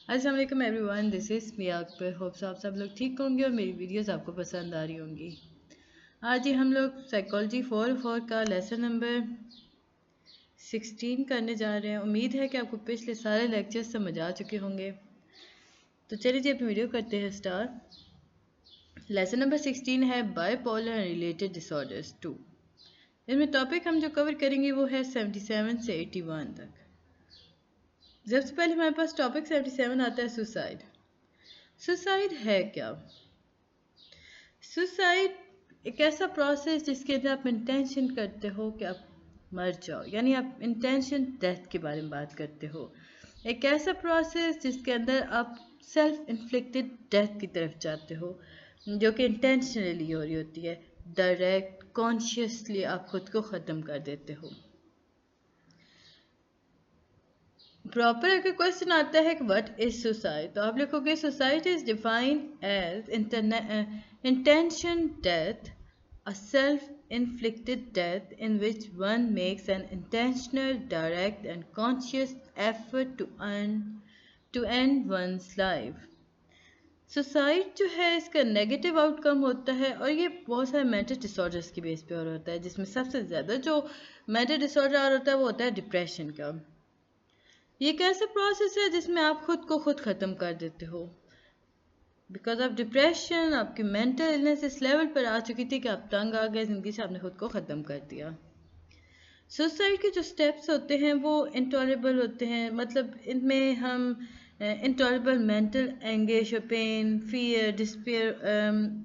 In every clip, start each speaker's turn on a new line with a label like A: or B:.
A: अस्सलाम वालेकुम everyone, this is Miya Akbar. Hopes आप सब लोग ठीक होंगे और मेरी वीडियोस आपको पसंद आ रही होंगी। आज ही हम लोग साइकोलॉजी 4 का लेसन नंबर 16 करने जा रहे हैं। उम्मीद है कि आपको पिछले सारे लेक्चर्स समझ आ चुके होंगे। तो चलिए जी अपनी वीडियो करते हैं स्टार्ट। लेसन नंबर 16 है बाइपोलर एंड रिलेटेड डिसऑर्डर्स 2। इसमें टॉपिक हम जो कवर करेंगे वो है 77 से 81 तक। सबसे पहले हमारे पास टॉपिक 77 आता है सुसाइड। सुसाइड है क्या? सुसाइड एक ऐसा प्रोसेस जिसके अंदर आप इंटेंशन करते हो कि आप मर जाओ, यानी आप इंटेंशन डेथ के बारे में बात करते हो। एक ऐसा प्रोसेस जिसके अंदर आप सेल्फ इन्फ्लिक्टेड डेथ की तरफ जाते हो, जो कि इंटेंशनली हो रही होती है। डायरेक्ट कॉन्शियसली आप खुद को ख़त्म कर देते हो। प्रॉपर अगर क्वेश्चन आता है कि व्हाट इज सुसाइड, तो आप लिखोगे suicide is defined as intention death, a self-inflicted death in which one makes an intentional, direct and conscious effort to end one's life. Suicide जो है इसका नेगेटिव आउटकम होता है, और ये बहुत सारे मेंटल डिसऑर्डर्स की बेस पे और होता है, जिसमें सबसे ज़्यादा जो मेंटल डिसऑर्डर होता है वो होता है डिप्रेशन का। ये एक ऐसा प्रोसेस है जिसमें आप खुद को खुद ख़त्म कर देते हो। बिकॉज ऑफ डिप्रेशन आपकी मेंटल इलनेस इस लेवल पर आ चुकी थी कि आप तंग आ गए ज़िंदगी से, आपने खुद को ख़त्म कर दिया। सुसाइड के जो स्टेप्स होते हैं वो इंटॉलरेबल होते हैं, मतलब इनमें हम intolerable mental anguish, pain, fear, despair,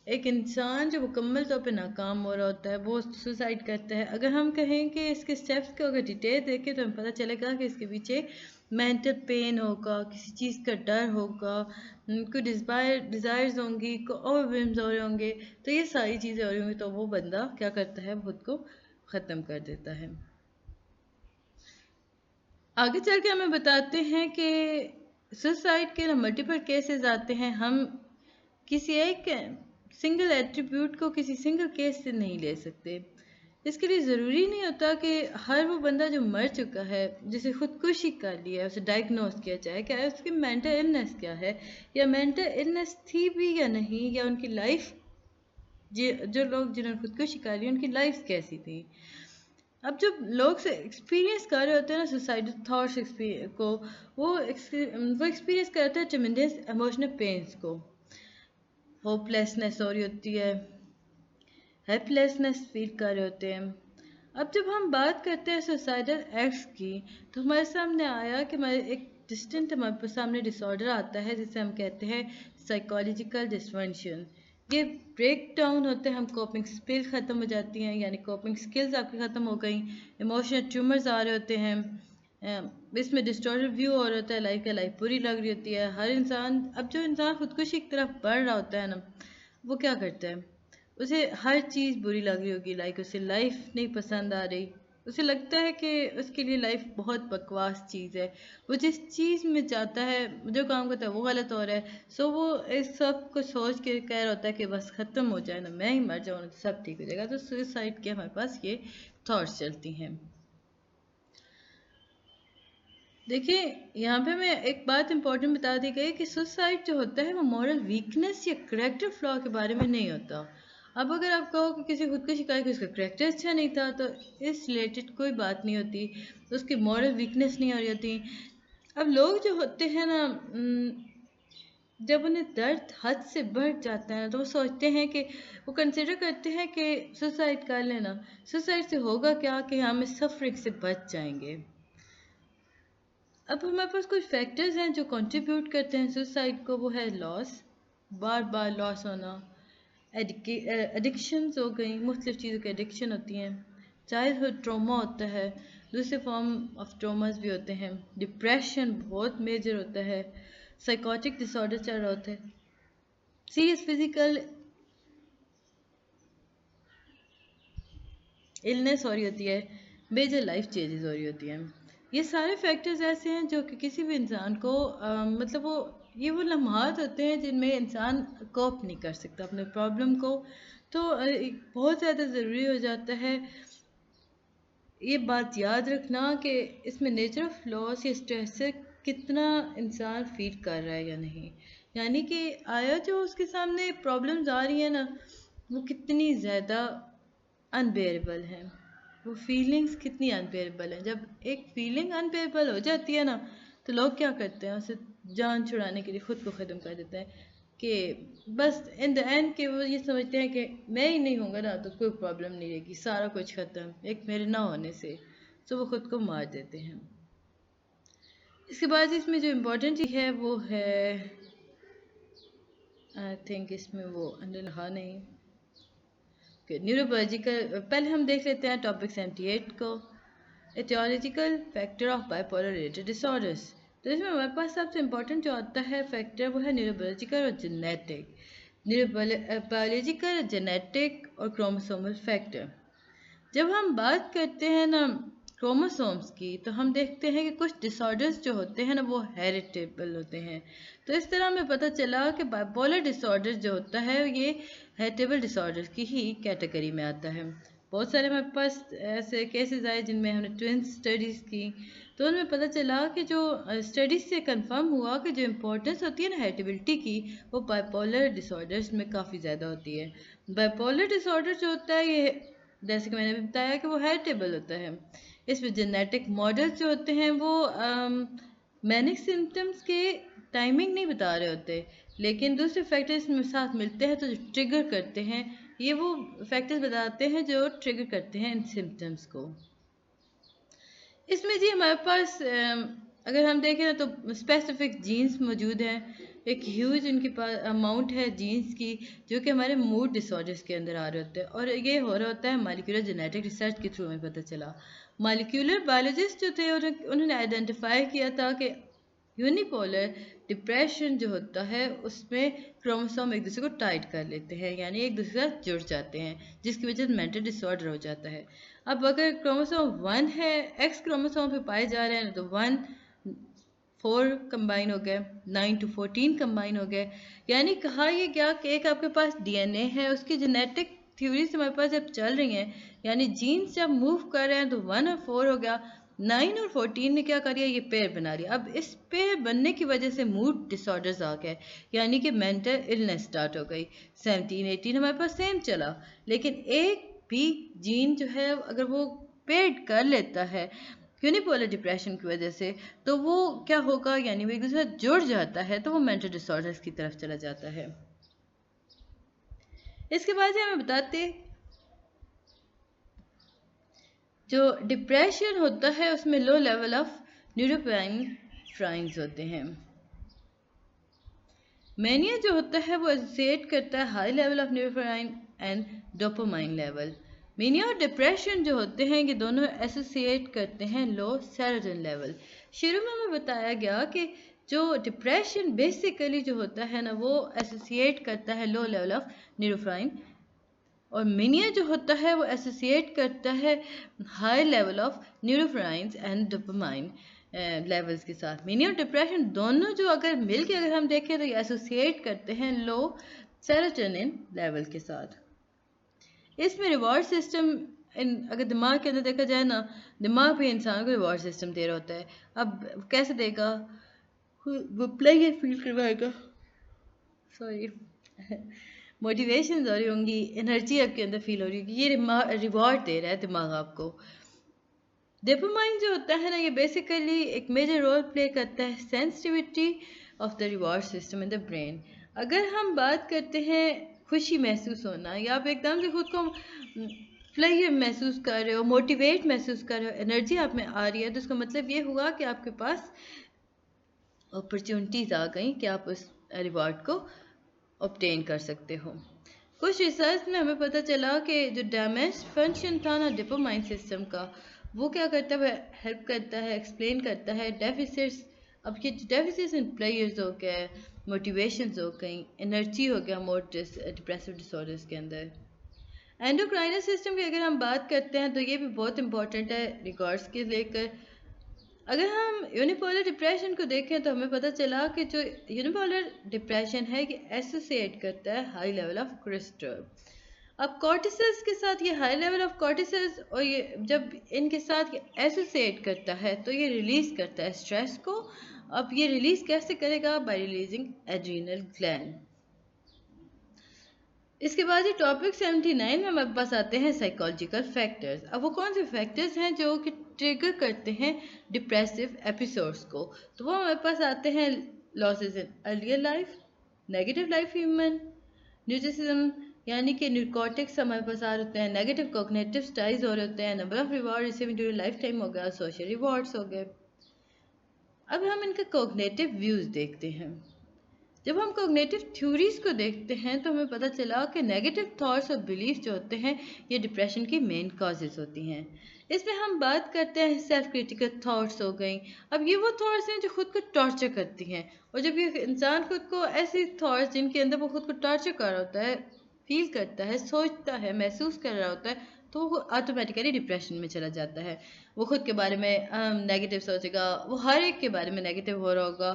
A: एक इंसान जो मुकम्मल तौर पे नाकाम हो रहा होता है वो सुसाइड करता है। अगर हम कहें कि इसके स्टेप्स को अगर डिटेल देखें तो हमें पता चलेगा कि इसके पीछे मेंटल पेन होगा, किसी चीज़ का डर होगा, कोई डिज़ायर्स होंगी, कोई ओवरवेल्म्स हो रहे होंगे। तो ये सारी चीज़ें हो रही होंगी तो वो बंदा क्या करता है, खुद को ख़त्म कर देता है। आगे चल के हमें बताते हैं कि सुसाइड के मल्टीपल केसेस आते हैं। हम किसी एक सिंगल एट्रीब्यूट को किसी सिंगल केस से नहीं ले सकते। इसके लिए ज़रूरी नहीं होता कि हर वो बंदा जो मर चुका है, जिसे खुदकुशी कर लिया है, उसे डायग्नोस किया जाए क्या उसकी मेंटल इलनेस क्या है, या मेंटल इलनेस थी भी या नहीं, या उनकी लाइफ जो लोग जिन्होंने खुदकुशी कर ली उनकी लाइफ कैसी थी। अब जब लोग से एक्सपीरियंस कर रहे होते हैं ना सुसाइडल थॉट्स को, वो एक्सपीरियंस करते हैं ट्रेमेंडस इमोशनल पेन्स को। होपलेसनेस हो रही होती है, हेल्पलेसनेस फील कर रहे होते हैं। अब जब हम बात करते हैं सुसाइडल एक्ट्स की, तो हमारे सामने आया कि हमारे एक डिस्टेंट हमारे सामने डिसऑर्डर आता है जिसे हम कहते हैं साइकोलॉजिकल डिसफंक्शन। ये ब्रेक डाउन होते हैं, हम कोपिंग स्किल ख़त्म हो जाती हैं, यानी कोपिंग स्किल्स आपकी ख़त्म हो गई, इमोशनल ट्यूमर्स आ रहे होते हैं, इसमें डिस्टॉर्टेड व्यू हो रहा होता है लाइफ का, लाइफ बुरी लग रही होती है। हर इंसान, अब जो इंसान खुदकुशी की तरफ बढ़ रहा होता है ना, वो क्या करता है, उसे हर चीज़ बुरी लग रही होगी, लाइक उसे लाइफ नहीं पसंद आ रही, उसे लगता है कि उसके लिए लाइफ बहुत बकवास चीज़ है। वो जिस चीज़ में जाता है, जो काम करता है वो गलत हो रहा है। सो वो इस सब को सोच के कह रहा होता है कि बस ख़त्म हो जाए ना, मैं ही मर जाऊँ तो सब ठीक हो जाएगा। तो सुसाइड के हमारे पास ये थॉट्स चलती हैं। देखिए यहाँ पे मैं एक बात इंपॉर्टेंट बता दी गई कि सुसाइड जो होता है वो मॉरल वीकनेस या करेक्टर फ्लॉ के बारे में नहीं होता। अब अगर आप कहो कि किसी खुद को शिकायत कि उसका करेक्टर अच्छा नहीं था, तो इस रिलेटेड कोई बात नहीं होती, तो उसकी मॉरल वीकनेस नहीं हो रही होती। अब लोग जो होते हैं ना, जब उन्हें दर्द हद से बढ़ जाता है तो वो सोचते हैं कि वो कंसिडर करते हैं कि सुसाइड कर लेना। सुसाइड से होगा क्या कि हम इस सफरिंग से बच जाएंगे। अब हमारे पास कुछ फैक्टर्स हैं जो कंट्रीब्यूट करते हैं सुसाइड को। वो है लॉस, बार बार लॉस होना, एडिक्शंस हो गई, मुख्तलिफ चीज़ों की एडिक्शन होती हैं, चाइल्डहुड ट्रॉमा होता है, दूसरे फॉर्म ऑफ ट्रॉमास भी होते हैं, डिप्रेशन बहुत मेजर होता है, साइकोटिक डिसऑर्डर चल रहा होता है, सीरियस फिजिकल इलनेस हो रही होती है, मेजर लाइफ चेंजेस हो रही होती हैं। ये सारे फैक्टर्स ऐसे हैं जो कि किसी भी इंसान को मतलब वो लम्हात होते हैं जिनमें इंसान कोप नहीं कर सकता अपने प्रॉब्लम को। तो बहुत ज़्यादा ज़रूरी हो जाता है ये बात याद रखना कि इसमें नेचर ऑफ लॉस या स्ट्रेस से कितना इंसान फील कर रहा है या नहीं, यानी कि आया जो उसके सामने प्रॉब्लम्स आ रही है ना, वो कितनी ज़्यादा अनबेरेबल हैं, वो फीलिंग्स कितनी अनबेरेबल हैं। जब एक फीलिंग अनबेरेबल हो जाती है ना, तो लोग क्या करते हैं, उसे जान छुड़ाने के लिए ख़ुद को ख़त्म कर देते हैं कि बस इन द एंड के वो ये समझते हैं कि मैं ही नहीं होऊंगा ना तो कोई प्रॉब्लम नहीं रहेगी, सारा कुछ ख़त्म एक मेरे ना होने से, तो वो ख़ुद को मार देते हैं। इसके बाद इसमें जो इम्पोर्टेंट चीज़ है वो है, आई थिंक इसमें वो अंडर लिखा नहीं, न्यूरोलॉजिकल। पहले हम देख लेते हैं टॉपिक 78 को, etiological factor of bipolar related disorders. तो इसमें हमारे पास सबसे इम्पोर्टेंट जो आता है फैक्टर वो है न्यूरोलॉजिकल और जेनेटिक। न्यूरोबायोलॉजिकल, जेनेटिक और क्रोमोसोमल फैक्टर। जब हम बात करते हैं ना क्रोमोसोम्स की, तो हम देखते हैं कि कुछ डिसऑर्डर्स जो होते हैं ना वो हेरिटेबल होते हैं। तो इस तरह हमें पता चला कि बाइपोलर डिसऑर्डर जो होता है ये हेरिटेबल डिसऑर्डर की ही कैटेगरी में आता है। बहुत सारे हमारे पास ऐसे केसेस आए जिनमें हमने ट्विंस स्टडीज़ की, तो उनमें पता चला कि जो स्टडीज़ से कंफर्म हुआ कि जो इम्पोर्टेंस होती है ना हेरिटेबिलिटी की, वो बाइपोलर डिसऑर्डर्स में काफ़ी ज़्यादा होती है। बाइपोलर डिसऑर्डर जो होता है ये, जैसे कि मैंने भी बताया कि वो हेरिटेबल होता है। इसमें जेनेटिक मॉडल्स जो होते हैं वो मैनिक सिम्टम्स के टाइमिंग नहीं बता रहे होते, लेकिन दूसरे फैक्टर्स में साथ मिलते हैं तो जो ट्रिगर करते हैं, ये वो फैक्टर्स बताते हैं जो ट्रिगर करते हैं इन सिम्टम्स को। इसमें जी हमारे पास अगर हम देखें ना तो स्पेसिफिक जीन्स मौजूद हैं, एक ह्यूज उनके पास अमाउंट है जीन्स की जो कि हमारे मूड डिसऑर्डर्स के अंदर आ रहे होते हैं, और ये हो रहा होता है मॉलिक्यूलर जेनेटिक रिसर्च के थ्रू हमें पता चला। मॉलिक्यूलर बायोलॉजिस्ट जो थे उन्होंने आइडेंटिफाई किया था कि यूनिपोलर डिप्रेशन जो होता है उसमें क्रोमोसोम एक दूसरे को टाइट कर लेते हैं, यानी एक दूसरे के साथ जुड़ जाते हैं, जिसकी वजह से मेंटल डिसऑर्डर हो जाता है। अब अगर क्रोमोसोम 1 है, एक्स क्रोमोसोम पे पाए जा रहे हैं, तो 1 4 कंबाइन हो गए, 9 to 14 कंबाइन हो गए, यानी कहा ये क्या कि एक आपके पास डीएनए है, उसकी जेनेटिक थ्योरीज हमारे पास जब चल रही हैं, यानी जीन्स जब मूव कर रहे हैं तो 1 और 4 हो गया, 9 और 14 ने क्या कर लिया, ये पेयर बना लिया। अब इस पेयर बनने की वजह से मूड डिसऑर्डर्स आ गए, यानी कि मेंटल इलनेस स्टार्ट हो गई। 17 18 हमारे पास सेम चला, लेकिन एक भी जीन जो है अगर वो पेड कर लेता है यूनिपोलर डिप्रेशन की वजह से, तो वो क्या होगा, यानी वो एक दूसरे से जुड़ जाता है, तो वो मेंटल डिसऑर्डर्स की तरफ चला जाता है। इसके बाद हमें बताते जो डिप्रेशन होता है उसमें लो लेवल ऑफ न्यूरोपेनिफ्राइन्स होते हैं। मैनिया जो होता है वो एसोसिएट करता है high level of norepinephrine and dopamine level. Mania और डिप्रेशन जो होते हैं ये दोनों एसोसिएट करते हैं लो सेरोटोनिन लेवल। शुरू में हमें बताया गया कि जो डिप्रेशन बेसिकली जो होता है ना वो एसोसिएट करता है लो लेवल ऑफ न्यूरोपेनिन, और मेनिया जो होता है वो एसोसिएट करता है high level of norepinephrine and dopamine levels के साथ। मेनिया और डिप्रेशन दोनों जो अगर मिल के अगर हम देखें तो ये एसोसिएट करते हैं लो सेरोटोनिन लेवल के साथ। इसमें रिवॉर्ड सिस्टम अगर दिमाग के अंदर देखा जाए ना, दिमाग भी इंसान को रिवॉर्ड सिस्टम दे रहा होता है। अब कैसे देगा, वो प्लेयर फील करवाएगा, सॉरी मोटिवेशन हो रही होंगी, एनर्जी आपके अंदर फील हो रही होगी, ये रिवॉर्ड दे रहा है दिमाग आपको। डोपामाइन जो होता है ना ये बेसिकली एक मेजर रोल प्ले करता है sensitivity of the reward system in the brain. अगर हम बात करते हैं खुशी महसूस होना, या आप एकदम से खुद को फ्लाई महसूस कर रहे हो, मोटिवेट महसूस कर रहे हो, एनर्जी आप में आ रही है, तो उसका मतलब ये हुआ कि आपके पास अपॉर्चुनिटीज़ आ गई कि आप उस रिवॉर्ड को ऑब्टेन कर सकते हो। कुछ रिसर्च में हमें पता चला कि जो डैमेज फंक्शन था ना डोपामाइन सिस्टम का, वो क्या करता है, हेल्प करता है, एक्सप्लेन करता है डेफिसिट्स। अब ये डेफिसिट्स इन प्लेयर्स हो गए, मोटिवेशंस हो गई, एनर्जी हो गया मोर डिप्रेसिव डिसऑर्डर्स के अंदर। एंडोक्राइनल सिस्टम की अगर हम बात करते हैं तो ये भी बहुत इंपॉर्टेंट है रिकॉर्ड्स के लेकर। अगर हम यूनिपोलर डिप्रेशन को देखें तो हमें पता चला कि जो यूनिपोलर डिप्रेशन है कि एसोसिएट करता है हाई लेवल ऑफ कोलेस्ट्रॉल। अब कॉर्टिसल्स के साथ ये हाई लेवल ऑफ कॉर्टिसल्स, और ये जब इनके साथ ये एसोसिएट करता है तो ये रिलीज करता है स्ट्रेस को। अब ये रिलीज कैसे करेगा? Bye releasing adrenal gland. इसके बाद ये टॉपिक 79 में हमारे पास आते हैं साइकोलॉजिकल फैक्टर्स। अब वो कौन से फैक्टर्स हैं जो कि ट्रिगर करते हैं डिप्रेसिव एपिसोड्स को? तो वो हमारे पास आते हैं losses in earlier life, negative life human न्यूट्रिसिज्म, यानी कि न्यूकॉटिक्स हमारे पास आ होते हैं, नेगेटिव कॉग्निटिव स्टाइल्स हो रहे होते हैं, number of reward receiving during life time हो गया, सोशल रिवॉर्ड्स हो गए। अब हम इनका कॉग्निटिव व्यूज देखते हैं। जब हम कॉग्निटिव थ्योरीज को देखते हैं तो हमें पता चला कि नेगेटिव थॉट्स और बिलीफ जो होते हैं ये डिप्रेशन की मेन कॉजेज होती हैं। इसमें हम बात करते हैं सेल्फ क्रिटिकल थॉट्स हो गई। अब ये वो थॉट्स हैं जो खुद को टॉर्चर करती हैं, और जब ये इंसान खुद को ऐसी थॉट्स जिनके अंदर वो खुद को टॉर्चर कर रहा होता है, फील करता है, सोचता है, महसूस कर रहा होता है, तो वो ऑटोमेटिकली डिप्रेशन में चला जाता है। वो खुद के बारे में नेगेटिव सोचेगा, वो हर एक के बारे में नेगेटिव हो रहा होगा,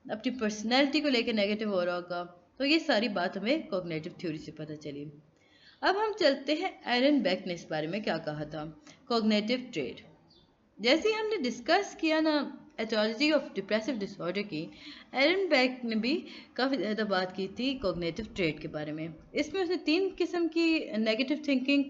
A: अपनी पर्सनैलिटी को लेकर नेगेटिव हो रहा होगा। तो ये सारी बात हमें कॉग्निटिव थ्योरी से पता चली। अब हम चलते हैं एरन बेक ने इस बारे में क्या कहा था, कॉग्निटिव ट्रेड। जैसे ही हमने डिस्कस किया ना एटियोलॉजी ऑफ डिप्रेसिव डिसऑर्डर की, एरन बेक ने भी काफ़ी ज़्यादा बात की थी कॉग्निटिव ट्रेड के बारे में। इसमें उसने 3 किस्म की नेगेटिव थिंकिंग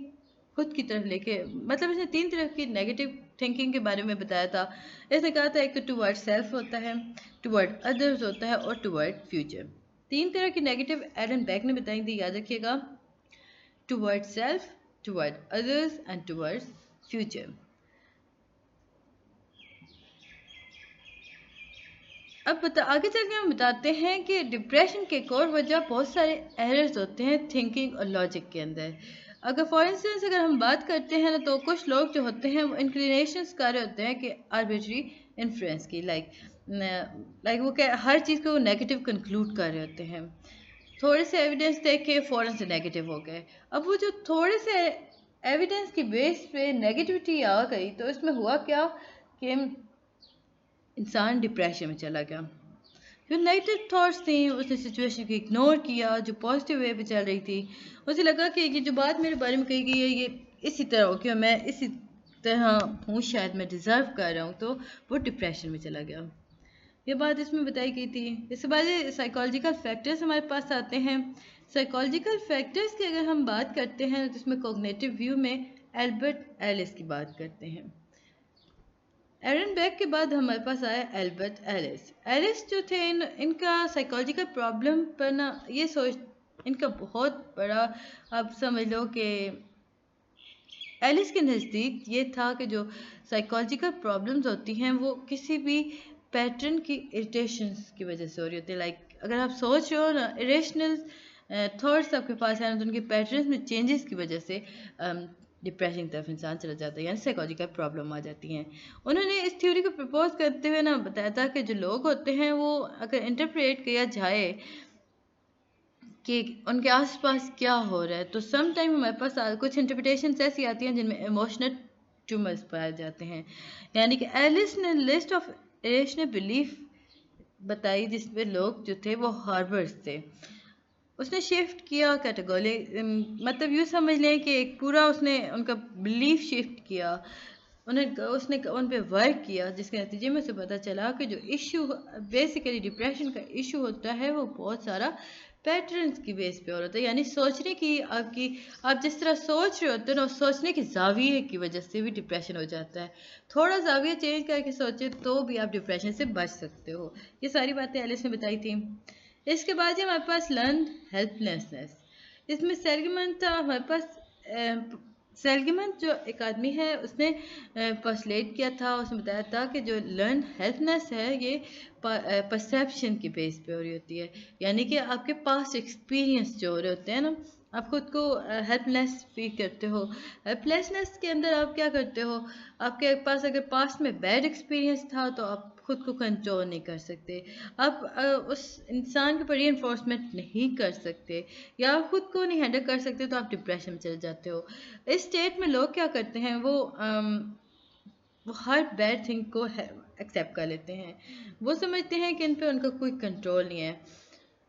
A: खुद की तरफ लेके, मतलब इसने 3 तरह की नेगेटिव थिंकिंग के बारे में बताया था। इसने कहा था एक तो टुवर्ड सेल्फ होता है, टुवर्ड अदर्स होता है, और टुवर्ड फ्यूचर। 3 तरह की नेगेटिव एरन बेक ने बताई थी, याद रखिएगा, toward self, toward others and toward future. अब आगे चल के हम बताते हैं कि डिप्रेशन के एक और वजह बहुत सारे एरर्स होते हैं थिंकिंग और लॉजिक के अंदर। अगर फॉर इंस्टेंस अगर हम बात करते हैं ना, तो कुछ लोग जो होते हैं वो इंक्लिनेशंस कर रहे होते हैं कि आर्बिट्री इन्फ्लुएंस की, लाइक वो क्या हर चीज़ को नेगेटिव कंक्लूड कर रहे होते हैं। थोड़े से एविडेंस देख के फ़ौरन से नेगेटिव हो गए। अब वो जो थोड़े से एविडेंस की बेस पे नेगेटिविटी आ गई, तो इसमें हुआ क्या कि इंसान डिप्रेशन में चला गया। जो नेगेटिव थॉट्स थी उसने सिचुएशन को इग्नोर किया जो पॉजिटिव वे पे चल रही थी। उसे लगा कि ये जो बात मेरे बारे में कही गई है ये इसी तरह हो कि मैं इसी तरह हूँ, शायद मैं डिज़र्व कर रहा हूँ, तो वो डिप्रेशन में चला गया। ये बात इसमें बताई गई थी। इसके बाद साइकोलॉजिकल फैक्टर्स हमारे पास आते हैं। साइकोलॉजिकल फैक्टर्स की अगर हम बात करते हैं तो इसमें कॉग्निटिव व्यू में एल्बर्ट एलिस की बात करते हैं। एरन बेक के बाद हमारे पास आया एल्बर्ट एलिस। एलिस जो थे इनका साइकोलॉजिकल प्रॉब्लम पर ना ये सोच इनका बहुत बड़ा, आप समझ लो कि एलिस के नज़दीक ये था कि जो साइकोलॉजिकल प्रॉब्लम्स होती हैं वो किसी भी पैटर्न की इरिटेशंस की वजह से हो रही होती है। लाइक अगर आप सोच रहे हो ना, इरेशनल थॉट्स आपके पास है ना, तो उनके पैटर्न्स में चेंजेस की वजह से डिप्रेशन की तरफ इंसान चला जाता है, यानी साइकोलॉजिकल प्रॉब्लम आ जाती हैं। उन्होंने इस थ्योरी को प्रपोज करते हुए ना बताया था कि जो लोग होते हैं वो अगर इंटरप्रेट किया जाए कि उनके आसपास क्या हो रहा है, तो सम टाइम हमारे पास कुछ इंटरप्रिटेशन ऐसी आती हैं जिनमें इमोशनल ट्यूमर्स पाए जाते हैं। यानी कि एलिस ने लिस्ट ऑफ इरेशनल बिलीफ बताई जिसमें लोग जो थे वो हार्बर्स थे। उसने शिफ्ट किया कैटेगरी, मतलब यूँ समझ लें कि एक पूरा उसने उनका बिलीफ शिफ्ट किया, उसने उन पे वर्क किया, जिसके नतीजे में से पता चला कि जो इशू बेसिकली डिप्रेशन का इशू होता है वो बहुत सारा पैटर्न्स की बेस पे हो रहा था। यानी सोचने की आप जिस तरह सोच रहे होते हो ना, सोचने के जाविये की वजह से भी डिप्रेशन हो जाता है। थोड़ा जाविया चेंज करके सोचे तो भी आप डिप्रेशन से बच सकते हो। ये सारी बातें एलिस ने बताई थी। इसके बाद ही हमारे पास लर्न हेल्पलेसनेस। इसमें सेलिगमन था हमारे पास। सेलिगमन जो एक आदमी है उसने पोस्टुलेट किया था, उसने बताया था कि जो लर्न हेल्पलेस है ये परसेप्शन की बेस पे हो रही होती है। यानी कि आपके पास एक्सपीरियंस जो हो रहे होते हैं ना, आप खुद को हेल्पलेस फील करते हो। हेल्पलेसनेस के अंदर आप क्या करते हो, आपके पास अगर पास्ट में बैड एक्सपीरियंस था तो आप खुद को कंट्रोल नहीं कर सकते, आप उस इंसान के ऊपर रीइंफोर्समेंट नहीं कर सकते, या आप खुद को नहीं हैंडल कर सकते, तो आप डिप्रेशन में चले जाते हो। इस स्टेट में लोग क्या करते हैं, वो हर बैड थिंग को एक्सेप्ट कर लेते हैं। वो समझते हैं कि इन पे उनका कोई कंट्रोल नहीं है।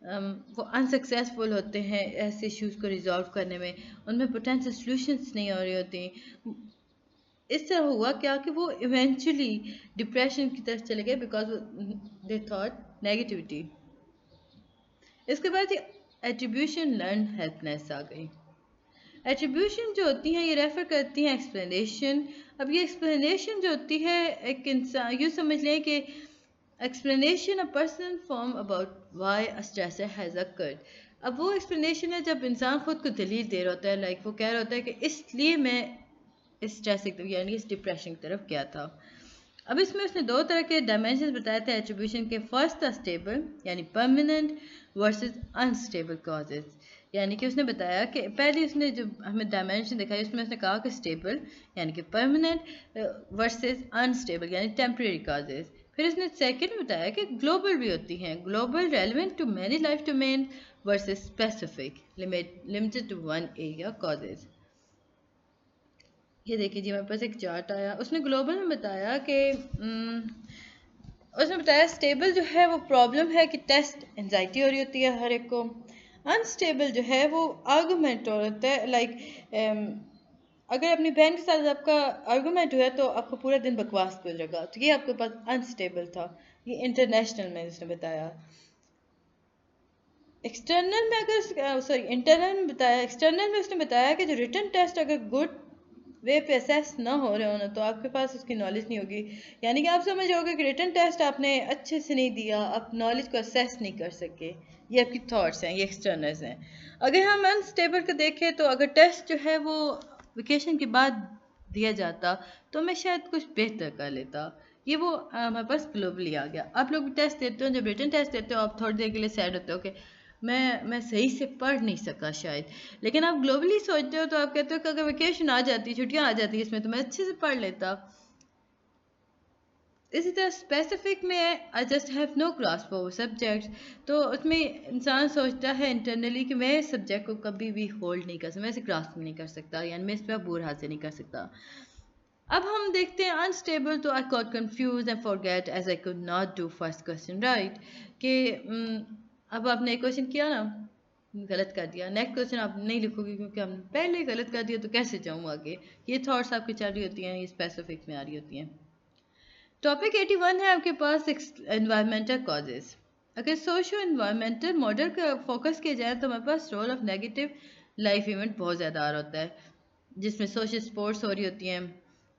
A: वो अनसक्सेसफुल होते हैं ऐसे इश्यूज़ को रिजॉल्व करने में, उनमें पोटेंशियल सॉल्यूशंस नहीं हो रही होती। इस तरह हुआ क्या कि वो इवेंचुअली डिप्रेशन की तरफ चले गए बिकॉज दे थॉट नेगेटिविटी। इसके बाद ये एट्रीब्यूशन लर्न हेल्पनेस आ गई। एट्रीब्यूशन जो होती हैं ये रेफर करती हैं एक्सप्लेनेशन। अब ये एक्सप्लेनेशन जो होती है एक इंसान यूँ समझ लें कि explanation a person form about why a stressor has occurred. अब वो एक्सप्लेनेशन है जब इंसान खुद को दलील दे रहा होता है, लाइक वो कह रहा होता है कि इसलिए मैं इस स्ट्रेस यानी इस डिप्रेशन की तरफ गया था। अब इसमें उसने दो तरह के डायमेंशन बताए थे एट्रीब्यूशन के। फर्स्ट था स्टेबल यानी परमानेंट वर्सेस अनस्टेबल कॉजेज। यानी कि उसने बताया कि पहले उसने जो हमें डायमेंशन दिखाई उसमें उसने कहा कि स्टेबल यानी कि परमानेंट वर्सेस अनस्टेबल यानी टेम्परेरी कॉजेज। फिर उसने सेकंड बताया कि ग्लोबल भी होती हैं, global relevant to many life domain versus specific limited to one area causes. ये देखिए जी मेरे पास एक चार्ट आया, उसने ग्लोबल में बताया कि उसने बताया स्टेबल जो है वो प्रॉब्लम है कि टेस्ट एंजाइटी हो रही होती है हर एक को। अनस्टेबल जो है वो आर्गूमेंट हो होता है, लाइक अगर अपनी बहन के साथ आपका आर्गूमेंट हुआ तो आपको पूरा दिन बकवास गुजरेगा, तो ये आपके पास अनस्टेबल था। ये इंटरनेशनल में उसने बताया। एक्सटर्नल में अगर सॉरी इंटरनल में बताया, एक्सटर्नल में उसने बताया कि जो रिटन टेस्ट अगर गुड वे पे असेस ना हो रहे हो ना तो आपके पास उसकी नॉलेज नहीं होगी। यानी कि आप समझ रहोगे कि रिटन टेस्ट आपने अच्छे से नहीं दिया, आप नॉलेज को असेस नहीं कर सके। ये आपकी थॉट्स हैं, ये एक्सटर्नल्स हैं। अगर हम अनस्टेबल को देखें तो अगर टेस्ट जो है वो वेकेशन के बाद दिया जाता तो मैं शायद कुछ बेहतर कर लेता। ये वो हमारे पास ग्लोबली आ गया। आप लोग भी टेस्ट देते हो, जब रिटन टेस्ट देते हो आप थोड़ी देर के लिए सैड होते हो कि मैं सही से पढ़ नहीं सका शायद। लेकिन आप ग्लोबली सोचते हो तो आप कहते हो कि अगर वेकेशन आ जाती, छुट्टियां आ जाती इसमें तो मैं अच्छे से पढ़ लेता। इसी तरह स्पेसिफिक में I just have no grasp over subjects, तो उसमें इंसान सोचता है इंटरनली कि मैं इस सब्जेक्ट को कभी भी होल्ड नहीं कर सकता, मैं इसे ग्रास्प नहीं कर सकता, यानी मैं इस पर अबूर हासिल नहीं कर सकता। अब हम देखते हैं अनस्टेबल, तो I got confuse and forget as I could not do first question right. कि अब आपने एक क्वेश्चन किया ना, गलत कर दिया, नेक्स्ट क्वेश्चन आप नहीं लिखोगे क्योंकि हमने पहले गलत कर दिया तो कैसे जाऊँ आगे। ये थॉट्स आपकी चल रही होती हैं, ये स्पेसिफिक में आ रही होती हैं। टॉपिक 81 है आपके पास एनवायरमेंटल कॉजेज। अगर सोशो एनवायरमेंटल मॉडल का फोकस किया जाए तो हमारे पास role of negative life event बहुत ज़्यादा आ रहा होता है, जिसमें सोशल स्पोर्ट्स हो रही होती हैं,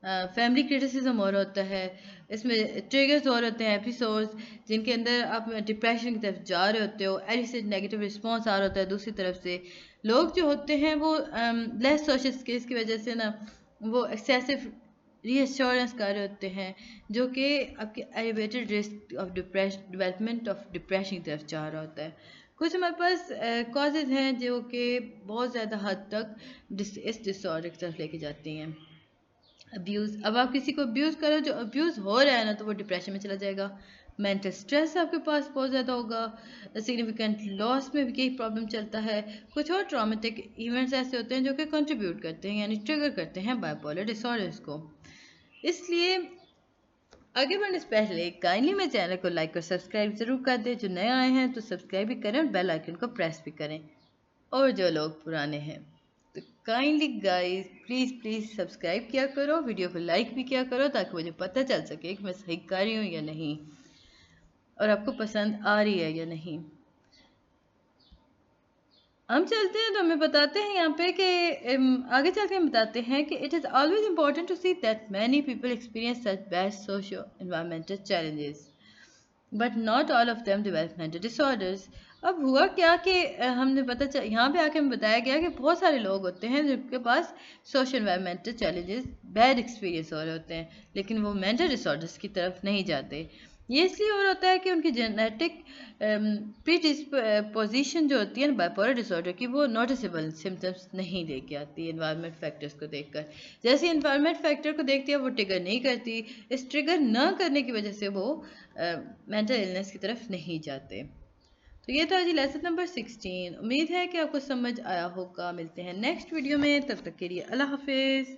A: फैमिली क्रिटिसिज्म हो रहा होता है, इसमें ट्रिगर्स हो रहे होते हैं एपिसोड्स जिनके अंदर आप डिप्रेशन की तरफ जा रहे होते हो, एलिसिड नेगेटिव रिस्पॉन्स आ रहा होता है। दूसरी तरफ से लोग जो होते हैं वो लेस सोशल स्किल्स की वजह से ना वो एक्सेसिव रीअश्योरेंस कर रहे होते हैं, जो कि आपके elevated risk of depression, development of depression की तरफ जा रहा होता है। कुछ हमारे पास कॉजेज़ हैं जो कि बहुत ज़्यादा हद तक इस डिसऑर्डर की तरफ लेके जाती हैं। अब्यूज़, अब आप किसी को अब्यूज़ करो, जो अब्यूज़ हो रहा है ना तो वो डिप्रेशन में चला जाएगा। मेंटल स्ट्रेस आपके पास बहुत ज़्यादा होगा। सिग्निफिकेंट लॉस में भी यही प्रॉब्लम चलता है। कुछ और ट्रॉमेटिक इवेंट्स ऐसे होते हैं जो कि कंट्रीब्यूट करते हैं यानी ट्रिगर करते हैं बाइपोलर डिसऑर्डर्स को। इसलिए आगे बढ़ने से पहले काइंडली मेरे चैनल को लाइक और सब्सक्राइब ज़रूर कर दें। जो नए आए हैं तो सब्सक्राइब भी करें और बेल आइकन को प्रेस भी करें, और जो लोग पुराने हैं तो kindly guys please please subscribe किया करो, वीडियो को लाइक भी किया करो ताकि मुझे पता चल सके कि मैं सही कर रही हूँ या नहीं और आपको पसंद आ रही है या नहीं। हम चलते हैं तो हमें बताते हैं यहाँ पे कि आगे चल के हम बताते हैं कि it is always important to see that many people experience such bad socio environmental challenges but not all of them developmental disorders. अब हुआ क्या कि हमने पता यहाँ पे आके हमें बताया गया कि बहुत सारे लोग होते हैं जिनके पास social environmental challenges bad experience हो रहे होते हैं, लेकिन वो मेंटल डिसऑर्डर्स की तरफ नहीं जाते। ये इसलिए हो रहा होता है कि उनकी जेनेटिक प्रीडिस्पोजिशन जो होती है ना बाइपोलर डिसऑर्डर की, वो नोटिसेबल सिम्टम्स नहीं लेके आती एनवायरनमेंट फैक्टर्स को देखकर। जैसे एनवायरनमेंट फैक्टर को देखती है वो ट्रिगर नहीं करती, इस ट्रिगर न करने की वजह से वो मेंटल इलनेस की तरफ नहीं जाते। तो ये था जी लेसन नंबर 16। उम्मीद है कि आपको समझ आया होगा। मिलते हैं नेक्स्ट वीडियो में, तब तक के लिए अल्लाह हाफिज़।